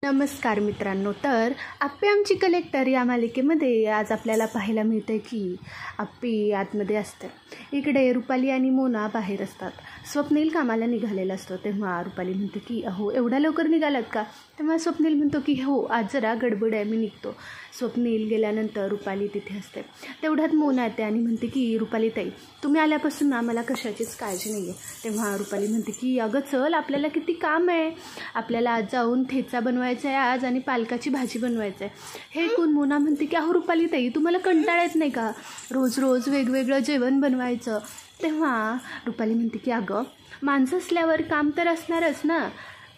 नमस्कार मित्रांनो. तर आप्पी आमची कलेक्टर या मालिकेमध्ये आज आपल्याला पाहायला मिळतं की आप्पी आतमध्ये असते. इकडे रुपाली आणि मोना बाहेर असतात. स्वप्नील कामाला निघालेला असतो. तेव्हा रुपाली म्हणते की अहो एवढ्या लवकर निघालात का? तेव्हा स्वप्नील म्हणतो की हो आज जरा गडबड आहे, मी निघतो. स्वप्नील गेल्यानंतर रुपाली तिथे असते. तेवढ्यात मोना येते आणि म्हणते की रुपाली ताई तुम्ही आल्यापासून ना मला कशाचीच काळजी नाही आहे. तेव्हा रुपाली म्हणते की अगं चल आपल्याला किती काम आहे, आपल्याला आज जाऊन ठेचा बनवायचा आहे आज आणि पालकाची भाजी बनवायचं आहे. हे ऐकून मोना म्हणते की अहो रुपाली ताई तुम्हाला कंटाळा येत नाही का रोज रोज वेगवेगळं जेवण बनवायचं? तेव्हा रुपाली म्हणते की अगं माणसं असल्यावर काम तर असणारच ना,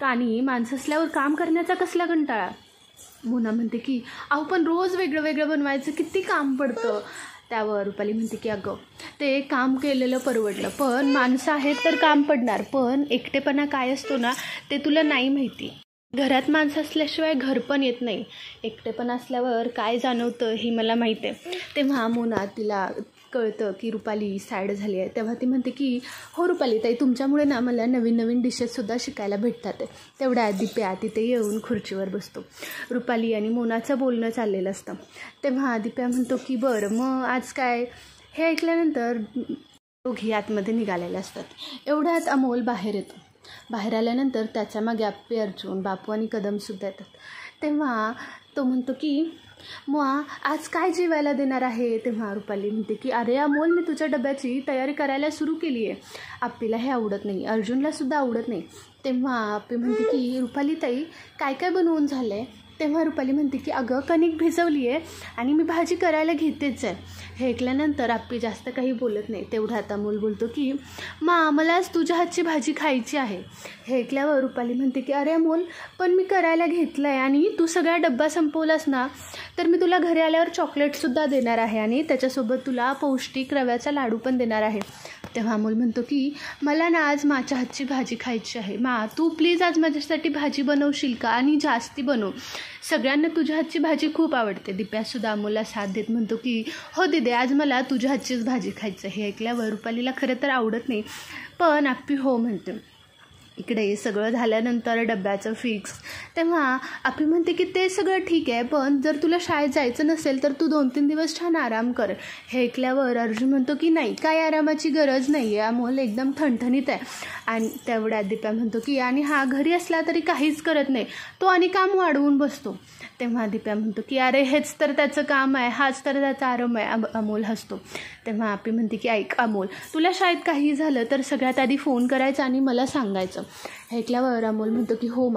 आणि माणसं असल्यावर काम करण्याचा कसला कंटाळा? मोना म्हणते की अहो पण रोज वेगळं वेगळं बनवायचं किती काम पडतं. त्यावर रुपाली म्हणते की अगं ते काम केलेलं परवडलं, पण माणसं आहेत तर काम पडणार, पण एकटेपणा काय असतो ना ते तुला नाही माहिती. घरात माणसं असल्याशिवाय घर पण येत नाही, एकटेपणा असल्यावर काय जाणवतं हे मला माहीत आहे. तेव्हा मोना तिला कळतं की रुपाली सॅड झाली आहे. तेव्हा ती म्हणते की हो रुपाली ताई तुमच्यामुळे ना मला नवीन नवीन डिशेससुद्धा शिकायला भेटतात. तेवढ्या दिप्या तिथे येऊन खुर्चीवर बसतो. रुपाली आणि मोनाचं बोलणं चाललेलं असतं. तेव्हा दिप्या म्हणतो की बरं मग आज काय? हे ऐकल्यानंतर दोघी आतमध्ये निघालेल्या असतात. एवढ्यात अमोल बाहेर येतो. बाहेर आल्यानंतर त्याच्या मागे आप्पी, अर्जुन, बापू आणि कदमसुद्धा येतात. तेव्हा तो म्हणतो की मग आज काय जेवायला देणार आहे? तेव्हा रुपाली म्हणते की अरे अमोल मी तुझ्या डब्याची तयारी करायला सुरू केली आहे. आप्पीला हे आवडत नाही, अर्जुनलासुद्धा आवडत नाही. तेव्हा आप्पी म्हणते की रुपाली ताई काय काय बनवून झालं आहे? तेव्हा रुपाली म्हणते की अगं कणिक भिजवली आहे आणि मी भाजी करायला घेतेच आहे. हे ऐकल्यानंतर आप्पी जास्त काही बोलत नाही. तेवढ्यात अमोल बोलतो की मला आज तुझ्या हातची भाजी खायची आहे. हे ऐकल्यावर रुपाली म्हणते की अरे अमोल पण मी करायला घेतलं आहे आणि तू सगळा डब्बा संपवलास ना तर मी तुला घरी आल्यावर चॉकलेटसुद्धा देणार आहे आणि त्याच्यासोबत तुला पौष्टिक रव्याचा लाडू पण देणार आहे. तेव्हा अमोल म्हणतो की मला ना आज माझ्या हातची भाजी खायची आहे. तू प्लीज आज माझ्यासाठी भाजी बनवशील का? आणि जास्ती बनव, सगळ्यांना तुझ्या हातची भाजी खूप आवडते. दिप्यासुद्धा अमोलला साथ देत म्हणतो की हो दिदे आज मला तुझ्या हातचीच भाजी खायचं. हे ऐकल्यावर रुपालीला खरं तर आवडत नाही, पण आप्पी हो म्हणते. इकडे सगळं झाल्यानंतर डब्याचं फिक्स. तेव्हा आप्पी म्हणते की ते सगळं ठीक आहे, पण जर तुला शाळेत जायचं नसेल तर तू 2-3 दिवस छान आराम कर. हे ऐकल्यावर अर्जुन म्हणतो की नाही काय आरामाची गरज नाही आहे, अमोल एकदम ठणठणीत आहे. आणि तेवढ्यात दिप्या म्हणतो की आणि हा घरी असला तरी काहीच करत नाही, तो आणि काम वाढवून बसतो. तेव्हा दिप्या म्हणतो की अरे हेच तर त्याचं काम आहे, हाच तर त्याचा आराम आहे. अमोल हसतो. तेव्हा आप्पी म्हणते की ऐक अमोल तुला शाळेत काही झालं तर सगळ्यात आधी फोन करायचा आणि मला सांगायचं. ऐकल्यावर अमोल म्हणतो की हो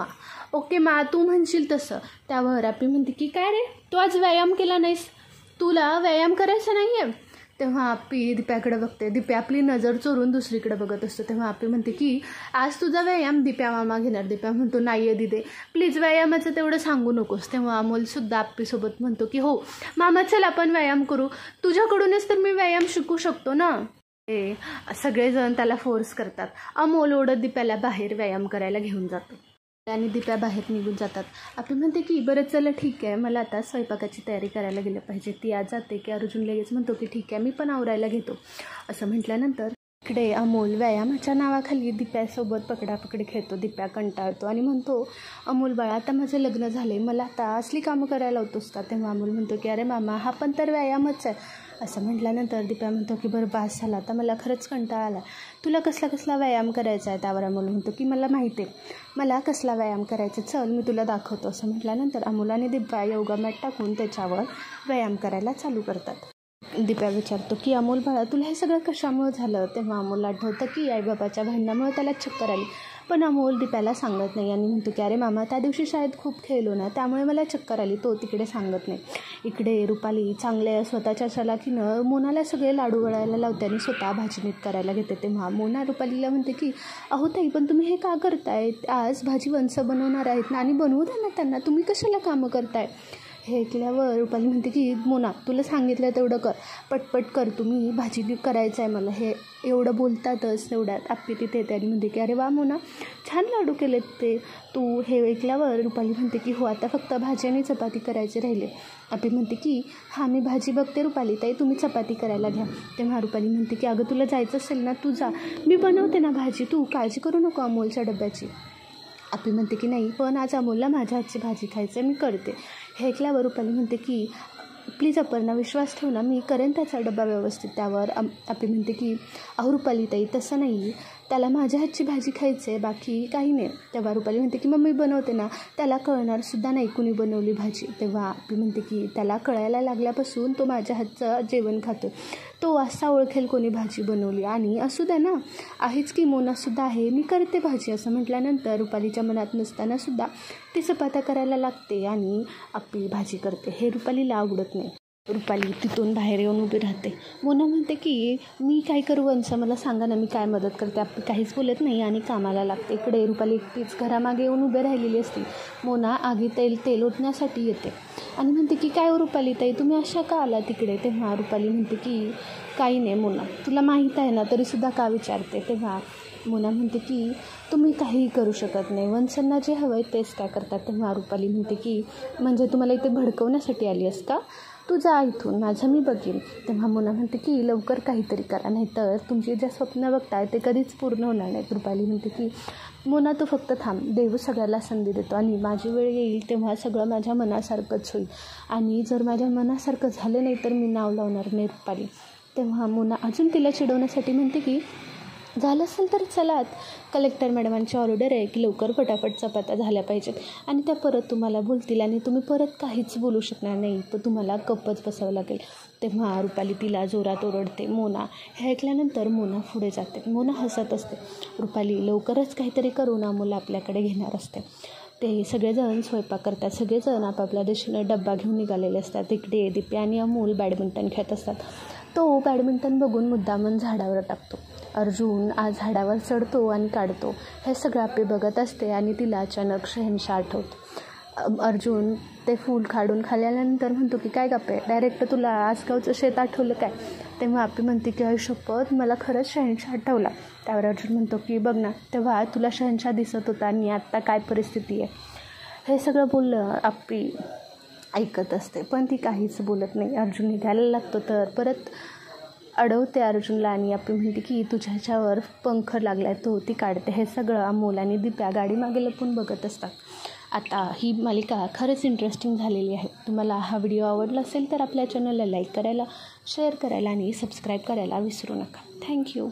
ओके तू म्हणशील तसं. त्यावर आप्पी म्हणते की काय रे तू आज व्यायाम केला नाहीस, तुला व्यायाम करायचा नाही आहे? तेव्हा आप्पी दिप्याकडे बघते. दिप्या आपली नजर चोरून दुसरीकडे बघत असतो. तेव्हा आप्पी म्हणते की आज तुझा व्यायाम दिप्या मामा घेणार. दिप्या म्हणतो नाही आहे दिदे प्लीज व्यायामाचं तेवढं सांगू नकोस. तेव्हा अमोलसुद्धा आप्पीसोबत म्हणतो की हो मामा चल आपण व्यायाम करू, तुझ्याकडूनच तर मी व्यायाम शिकू शकतो ना. हे सगळेजण त्याला फोर्स करतात. अमोल ओढत दिप्याला बाहेर व्यायाम करायला घेऊन जातो आणि दिप्या बाहेर निघून जातात. आपण म्हणते की बरं चला ठीक आहे मला आता स्वयंपाकाची तयारी करायला गेलं पाहिजे. ती आज जाते की अर्जुन लगेच म्हणतो की ठीक आहे मी पण आवरायला घेतो. असं म्हटल्यानंतर इकडे अमोल व्यायामाच्या नावाखाली दिप्यासोबत पकडापकडी खेळतो. दिप्या कंटाळतो आणि म्हणतो अमोल बाळा आता माझं लग्न झाले, मला आता असली कामं करायला होतोस का? तेव्हा अमोल म्हणतो की अरे मामा हा पण तर व्यायामच आहे. असं म्हटल्यानंतर दिप्या म्हणतो की बरं बास झाला आता मला खरंच कंटाळा आला, तुला कसला व्यायाम करायचा आहे? त्यावर अमोल म्हणतो की मला माहिती आहे मला कसला व्यायाम करायचा, चल मी तुला दाखवतो. असं म्हटल्यानंतर अमोल आणि दिप्या योगा मॅट टाकून त्याच्यावर व्यायाम करायला चालू करतात. दिप्या विचारतो की अमोल बाळा तुला हे सगळं कशामुळे झालं? तेव्हा अमोलला आठवतं की आईबाबाच्या भांडणामुळे त्याला चक्कर आली, पण अमोल दिप्याला सांगत नाही आणि म्हणतो की अरे मामा त्या दिवशी शाळेत खूप खेळलो ना त्यामुळे मला चक्कर आली, तो तिकडे सांगत नाही. इकडे रुपाली चांगल्या स्वतःच्या चलाखीनं मोनाला सगळे लाडू वळायला लावते आणि स्वतः भाजी नीट करायला घेते. तेव्हा मोना रुपालीला म्हणते की अहो ताई पण तुम्ही हे का करताय, आज भाजी वंस बनवणार आहेत ना आणि बनवू द्या ना त्यांना, तुम्ही कशाला कामं करताय? हे ऐकल्यावर रुपाली म्हणते की मोना तुला सांगितलं तेवढं कर, पटपट कर, तुम्ही भाजी करायचं आहे मला. हे एवढं बोलतातच तेवढ्यात आप्पी तिथे येते आणि म्हणते की अरे वा मोना छान लाडू केलेत ते तू. हे ऐकल्यावर रुपाली म्हणते की हो आता फक्त भाजी आणि चपाती करायचे राहिले. आप्पी म्हणते की हां मी भाजी बघते रुपाली ताई तुम्ही चपाती करायला घ्या. तेव्हा रुपाली म्हणते की अगं तुला जायचं असेल ना तू जा, मी बनवते ना भाजी, तू काळजी करू नको अमोलच्या डब्याची. आपी म्हणते की नाही, पण आज अमोलला माझ्या हातची भाजी खायचं मी करते. हे ऐकल्यावर रुपाली म्हणते की प्लीज अपर्णा विश्वास ठेव ना, मी करेन त्याचा डबा व्यवस्थित. त्यावर आपी म्हणते की अहो रुपाली ताई तसं नाही, त्याला माझ्या हातची भाजी खायची आहे, बाकी काही नाही. तेव्हा रुपाली म्हणते की मग मी बनवते ना, त्याला कळणारसुद्धा नाही कुणी बनवली भाजी. तेव्हा आपी म्हणते की त्याला कळायला लागल्यापासून तो माझ्या हातचं जेवण खातो, तो असा ओळखेल कोणी भाजी बनवली. आणि असू द्या ना, आहेच की मोनासुद्धा आहे, मी करते भाजी असं म्हटल्यानंतर रुपालीच्या मनात नसतानासुद्धा ती चपात्या करायला लागते आणि आपी भाजी करते. हे रुपालीला आवडत नाही. रुपाली तिथून बाहेर येऊन उभी राहते. मोना म्हणते की मी काय करू वंश, मला सांगा ना, मी काय मदत करते. आपली काहीच बोलत नाही आणि कामाला लागते. इकडे रुपाली एकटीच घरामागे येऊन उभे राहिलेली असते. मोना आगी तेल ओतण्यासाठी येते आणि म्हणते की काय रुपाली ताई तुम्ही अशा का आला तिकडे. तेव्हा रुपाली म्हणते की काही नाही मोना, तुला माहीत आहे ना, तरीसुद्धा का विचारते. तेव्हा मोना म्हणते की तुम्ही काहीही करू शकत नाही, वंशांना जे हवं आहे तेच काय करतात. तेव्हा रुपाली म्हणते की म्हणजे तुम्हाला इथे भडकवण्यासाठी आली आहेस का, तू जा इथून, माझं मी बघेन. तेव्हा मोना म्हणते की लवकर काहीतरी करा, नाहीतर तुमची जे स्वप्न बघताय ते कधीच पूर्ण होणार नाहीत. रुपाली म्हणते की मोना तू फक्त थांब, देव सगळ्याला संधी देतो आणि माझी वेळ येईल तेव्हा सगळं माझ्या मनासारखंच होईल, आणि जर माझ्या मनासारखं झालं नाही तर मी नाव लावणार नाही रुपाली. तेव्हा मोना अजून तिला चिडवण्यासाठी म्हणते की झालं असेल तर चलात, कलेक्टर मॅडमांची ऑर्डर आहे की लवकर फटाफट चपात्या झाल्या पाहिजेत आणि त्या परत तुम्हाला बोलतील आणि तुम्ही परत काहीच बोलू शकणार नाही, तर तुम्हाला गप्पच बसावं लागेल. तेव्हा रुपाली तिला जोरात ओरडते. मोना हे ऐकल्यानंतर मोना पुढे जाते. मोना हसत असते. रुपाली लवकरच काहीतरी करून अमोलला आपल्याकडे घेणार असते. ते सगळेजण स्वयंपाक करतात. सगळेजण आपापल्या दिशेने डब्बा घेऊन निघालेले असतात. इकडे दीपी आणि अमोल बॅडमिंटन खेळत असतात. तो बॅडमिंटन बघून मुद्दामन झाडावर टाकतो. अर्जुन आज झाडावर चढतो आणि काढतो. हे सगळं आपे बघत असते आणि तिला अचानक शहनशाह आठवतो. अर्जुन ते फूल काढून खाली आल्यानंतर म्हणतो की काय गप्पे, डायरेक्ट तुला आसगावचं शेत आठवलं काय. तेव्हा आपी म्हणते की शपथ मला खरंच शहनशाह आठवला. त्यावर अर्जुन म्हणतो की बघ ना, तेव्हा तुला शहनशाह दिसत होता आणि आत्ता काय परिस्थिती आहे. हे सगळं बोललं आपी ऐकत असते, पण ती काहीच बोलत नाही. अर्जुन निघायला लागतो तर परत अडवते अर्जुनला आणि आपली म्हणते की तुझ्या ह्याच्यावर पंख लागलाय तो, ती काढते. हे सगळं अमोल आणि दिप्या गाडी मागे लपून बघत असतात. आता ही मालिका खरंच इंटरेस्टिंग झालेली आहे. तुम्हाला हा व्हिडिओ आवडला असेल तर आपल्या चॅनलला लाईक करायला, शेअर करायला आणि सबस्क्राईब करायला विसरू नका. थँक्यू.